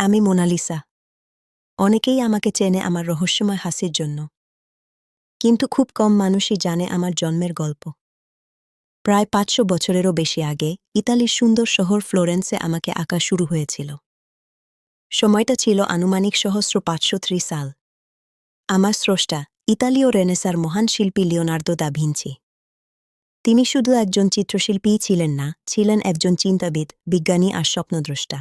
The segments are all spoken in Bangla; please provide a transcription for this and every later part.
আমি মোনালিসা। অনেকেই আমাকে চেনে আমার রহস্যময় হাসির জন্য, কিন্তু খুব কম মানুষই জানে আমার জন্মের গল্প। প্রায় ৫০০ বছরেরও বেশি আগে ইতালির সুন্দর শহর ফ্লোরেন্সে আমাকে আঁকা শুরু হয়েছিল। সময়টা ছিল আনুমানিক সহস্র ৫০৩ সাল। আমার স্রষ্টা ইতালীয় রেনেসার মহান শিল্পী লিওনার্দো দা ভিঞ্চি। তিনি শুধু একজন চিত্রশিল্পীই ছিলেন না, ছিলেন একজন চিন্তাবিদ, বিজ্ঞানী আর স্বপ্নদ্রষ্টা।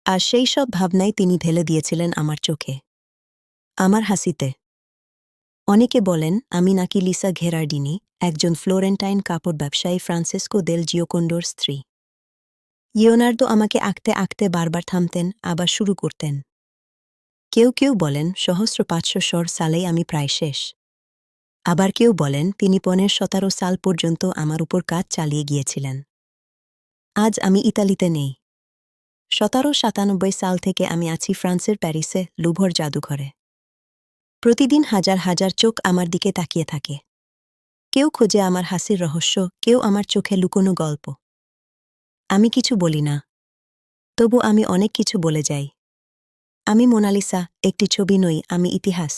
আর সেই সব ভাবনাই তিনি ঢেলে দিয়েছিলেন আমার চোখে, আমার হাসিতে। অনেকে বলেন আমি নাকি লিসা ঘেরার্ডিনি, একজন ফ্লোরেন্টাইন কাপড় ব্যবসায়ী ফ্রান্সিসকো দেল জিওকোন্ডোর স্ত্রী। লিওনার্দো আমাকে আঁকতে আঁকতে বারবার থামতেন, আবার শুরু করতেন। কেউ কেউ বলেন সহস্র ৫০০ সালেই আমি প্রায় শেষ। আবার কেউ বলেন তিনি ১৫১৭ সাল পর্যন্ত আমার উপর কাজ চালিয়ে গিয়েছিলেন। আজ আমি ইতালিতে নেই। ১৭৯৭ সাল থেকে আমি আছি ফ্রান্সের প্যারিসে, লুভর জাদুঘরে। প্রতিদিন হাজার হাজার চোখ আমার দিকে তাকিয়ে থাকে। কেউ খোঁজে আমার হাসির রহস্য, কেউ আমার চোখে লুকোনো গল্প। আমি কিছু বলি না, তবু আমি অনেক কিছু বলে যাই। আমি মোনালিসা, একটি ছবি নই, আমি ইতিহাস।